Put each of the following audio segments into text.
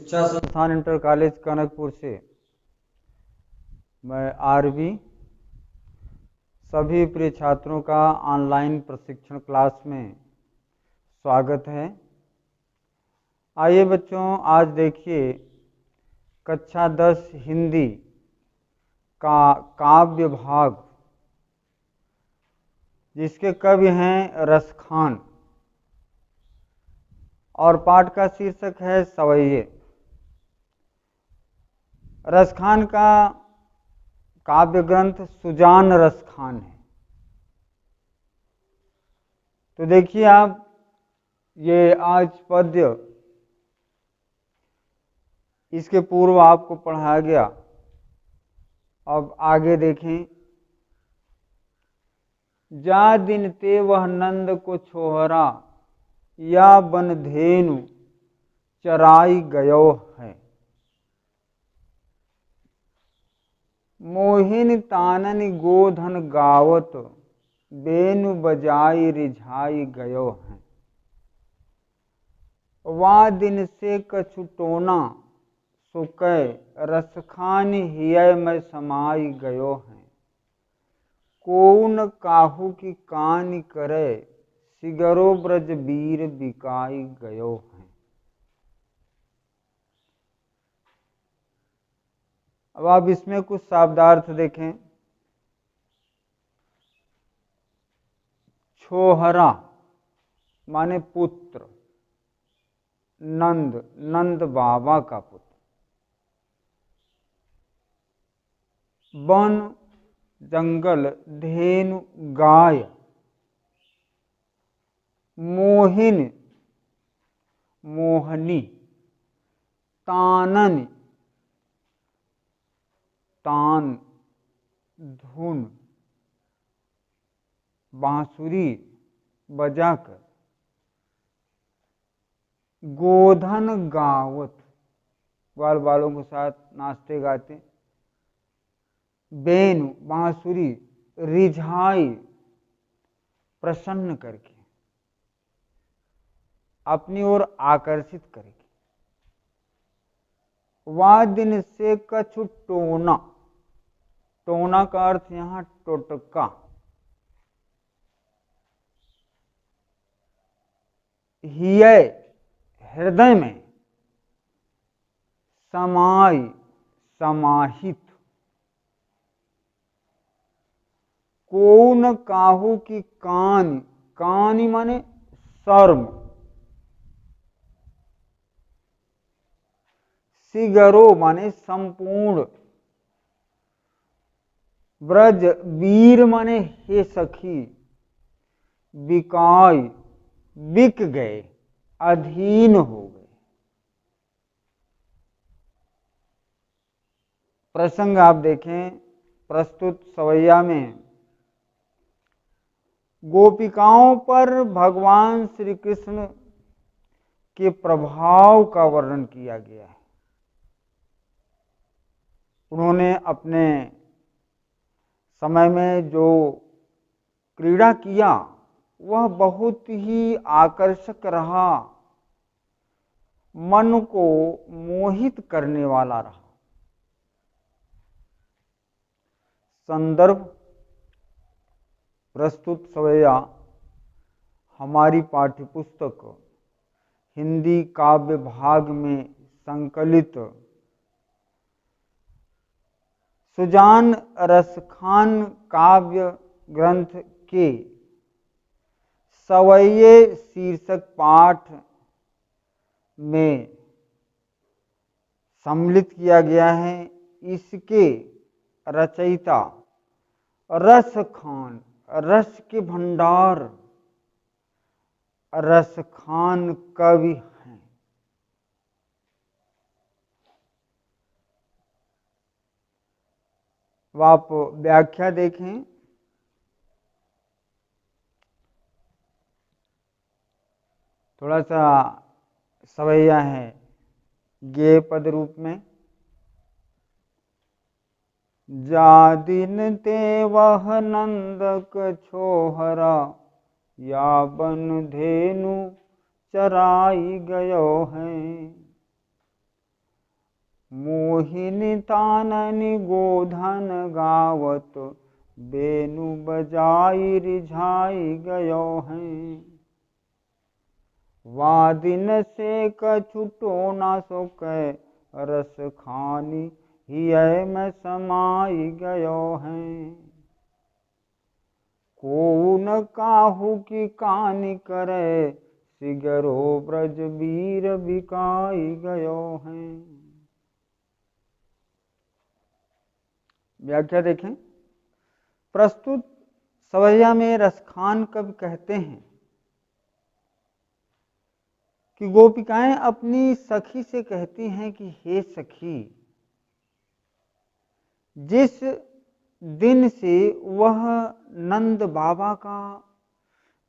शिक्षा संस्थान inter college Kanakpur से मैं आरवी सभी प्रिय छात्रों का ऑनलाइन प्रशिक्षण क्लास में स्वागत है। आइए बच्चों, आज देखिए कक्षा 10 हिंदी का काव्य भाग, जिसके कवि हैं रसखान, और पाठ का शीर्षक है सवैये। रसखान का काव्य ग्रंथ सुजान रसखान है। तो देखिए आप, ये आज पद्य इसके पूर्व आपको पढ़ाया गया। अब आगे देखें। जा दिन ते वह नंद को छोहरा, या बन धेनु चराई गयो है। मोहिन तानन गोधन गावत, बेनु बजाई रिझाई गयो है। वा दिन से कछु टोना, सुकै रसखान हिय में समाई गयो है। कोन काहू की कान करे, सिगरो ब्रज वीर बिकाई गयो है। अब आप इसमें कुछ शब्दार्थ देखें। छोहरा माने पुत्र, नंद नंद बाबा का पुत्र। वन जंगल, धेनु गाय। मोहिन मोहनी। तानन तान धुन, बांसुरी बजाकर। गोधन गावत, ग्वाल बालों के साथ नाचते गाते। बेनु बांसुरी, रिझाई प्रसन्न करके, अपनी ओर आकर्षित करके। वादिन से कछु टोना, टोना का अर्थ यहां टोटका। हिय हृदय में, समाई समाहित। कौन काहू की कान, कानी माने शर्म। सिगरो माने संपूर्ण। ब्रज वीर माने हे सखी। बिकाई बिक गए, अधीन हो गए। प्रसंग आप देखें प्रस्तुत सवैया में। गोपिकाओं पर भगवान श्री कृष्ण के प्रभाव का वर्णन किया गया है। उन्होंने अपने समय में जो क्रीड़ा किया वह बहुत ही आकर्षक रहा, मन को मोहित करने वाला रहा। संदर्भ प्रस्तुत सवैया हमारी पाठ्यपुस्तक हिंदी काव्य भाग में संकलित सुजान रसखान काव्य ग्रंथ के सवैये शीर्षक पाठ में सम्मिलित किया गया है। इसके रचयिता रसखान, रस के भंडार रसखान कवि हैं। अब आप व्याख्या देखें। थोड़ा सा सवैया है गेय पद रूप में। जा दिन ते वह नंदक छोहरा, या बन धेनु चराई गयो है। मोहिनी ताननि गोधन गावत, बेनु बजाई रिझाई गयो हैं। वादिन से कछु टोना सो कै, रस खानी हिय में समाई गयो हैं। को न काहू की कानी करे, सिगरो ब्रज वीर बिकाई गयो हैं। व्याख्या देखें। प्रस्तुत सवैया में रसखान कवि कहते हैं कि गोपिकाएं अपनी सखी से कहती हैं कि हे सखी, जिस दिन से वह नंद बाबा का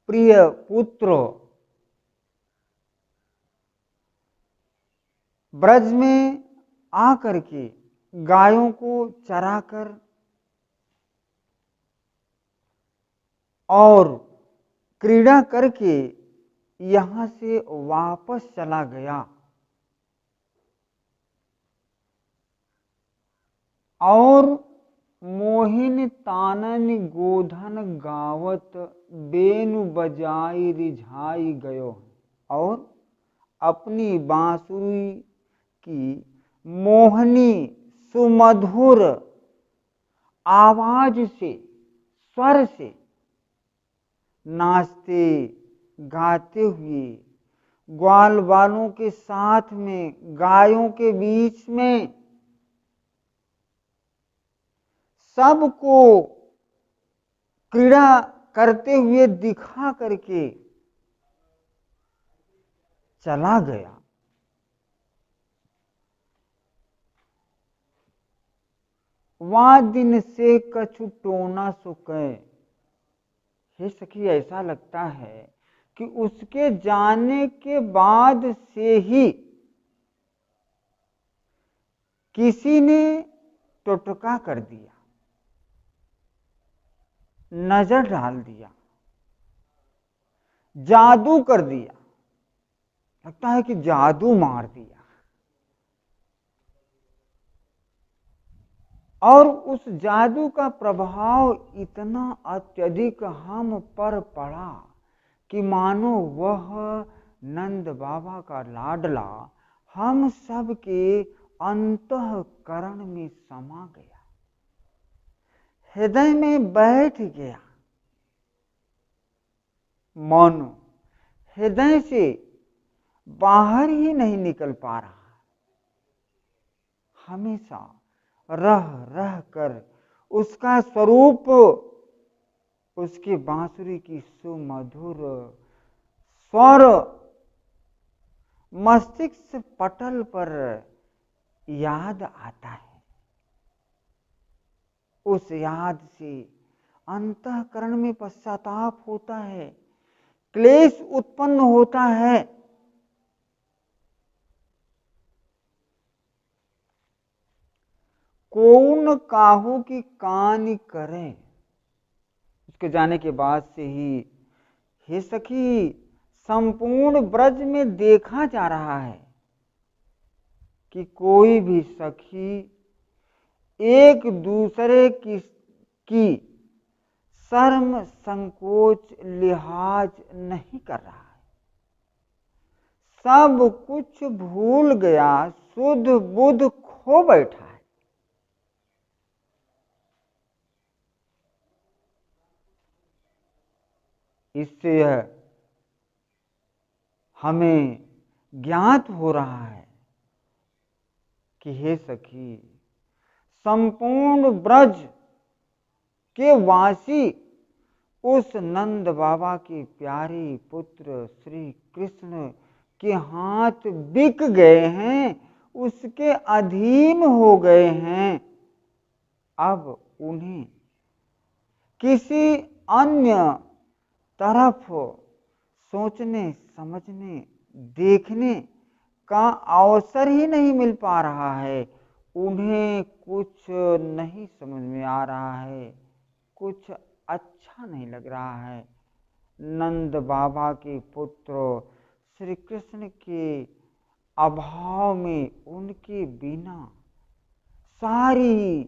प्रिय पुत्र ब्रज में आकर के गायों को चराकर और क्रीड़ा करके यहां से वापस चला गया और मोहिन तानन गोधन गावत, बेनु बजाई रिझाई गयो, और अपनी बांसुरी की मोहनी सुमधुर आवाज से, स्वर से नाचते गाते हुए ग्वाल वालों के साथ में गायों के बीच में सबको क्रीड़ा करते हुए दिखा करके चला गया। वादिन से कछु टोना सुकै। हे सखी, ऐसा लगता है कि उसके जाने के बाद से ही किसी ने टोटका कर दिया, नजर डाल दिया, जादू कर दिया। लगता है कि जादू मार दिया और उस जादू का प्रभाव इतना अत्यधिक हम पर पड़ा कि मानो वह नंद बाबा का लाडला हम सब के अंतःकरण में समा गया, हृदय में बैठ गया। मानो हृदय से बाहर ही नहीं निकल पा रहा, हमेशा रह रह कर उसका स्वरूप, उसकी बांसुरी की सुमधुर स्वर मस्तिष्क पटल पर याद आता है। उस याद से अंतःकरण में पश्चाताप होता है, क्लेश उत्पन्न होता है। कौन काहू की कानी करे। उसके जाने के बाद से ही हे सखी, संपूर्ण ब्रज में देखा जा रहा है कि कोई भी सखी एक दूसरे की शर्म संकोच लिहाज नहीं कर रहा है, सब कुछ भूल गया, शुद्ध बुद्ध खो बैठा है। इससे हमें ज्ञात हो रहा है कि हे सखी, संपूर्ण ब्रज के वासी उस नंद बाबा के प्यारे पुत्र श्री कृष्ण के हाथ बिक गए हैं, उसके अधीन हो गए हैं। अब उन्हें किसी अन्य तरफ सोचने, समझने, देखने का अवसर ही नहीं मिल पा रहा है। उन्हें कुछ नहीं समझ में आ रहा है, कुछ अच्छा नहीं लग रहा है। नंद बाबा के पुत्र श्री कृष्ण के अभाव में उनके बिना सारी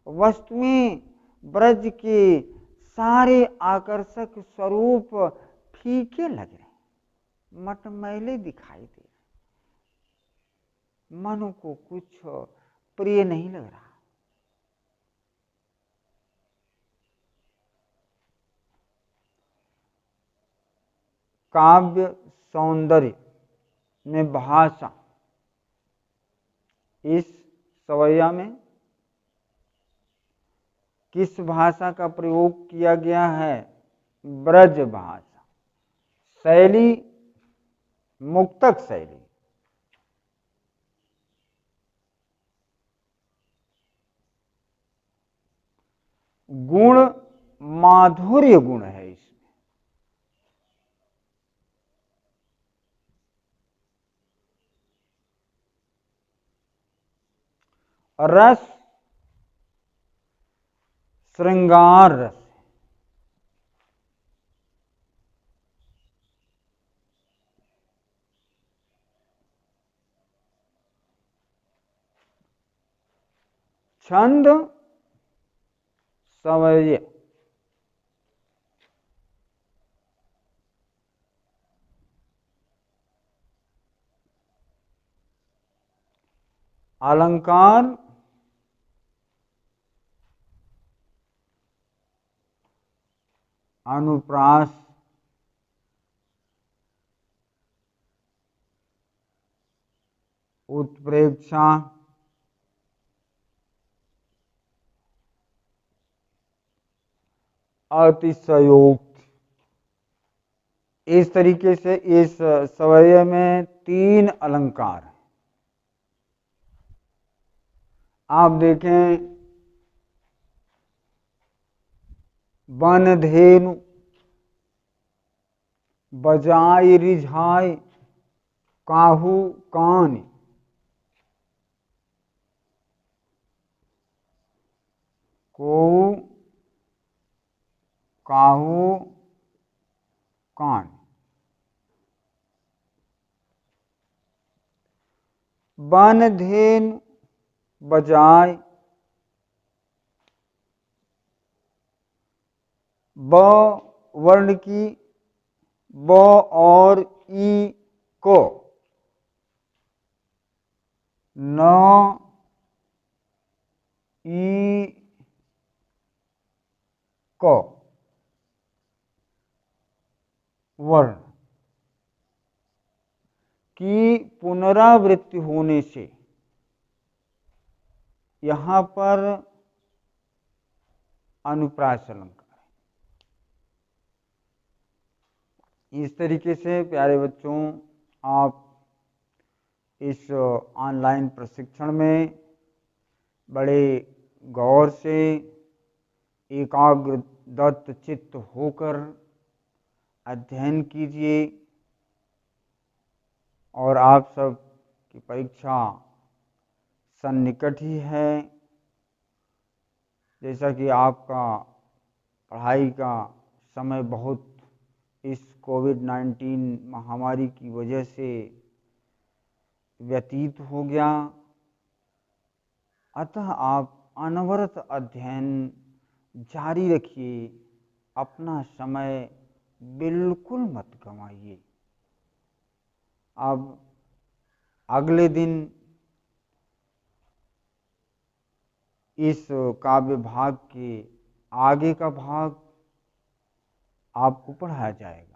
वस्तुएं, ब्रज के सारे आकर्षक स्वरूप फीके लग रहे, मटमैले दिखाई दे रहे, मन को कुछ प्रिय नहीं लग रहा। काव्य सौंदर्य में भाषा, इस सवैया में किस भाषा का प्रयोग किया गया है? ब्रज भाषा। शैली मुक्तक शैली। गुण माधुर्य गुण है इसमें। रस श्रृंगार रस। छंद सवैय। अलंकार अनुप्रास, उत्प्रेक्षा, अतिशयोक्त। इस तरीके से इस सवैये में 3 अलंकार हैं। आप देखें, बनधेनु, बजाय रिझाय, काहू कान। को काहू कान। बनधेनु बजाय, ब वर्ण की ब और ई को, न ई को वर्ण की पुनरावृत्ति होने से यहां पर अनुप्रास अलंकार है। इस तरीके से प्यारे बच्चों, आप इस ऑनलाइन प्रशिक्षण में बड़े गौर से एकाग्रदत्त चित्त होकर अध्ययन कीजिए और आप सब की परीक्षा सन्निकट ही है। जैसा कि आपका पढ़ाई का समय बहुत इस कोविड-19 महामारी की वजह से व्यतीत हो गया, अतः आप अनवरत अध्ययन जारी रखिए, अपना समय बिल्कुल मत गंवाइए। अब अगले दिन इस काव्य भाग के आगे का भाग आपको पढ़ाया जाएगा।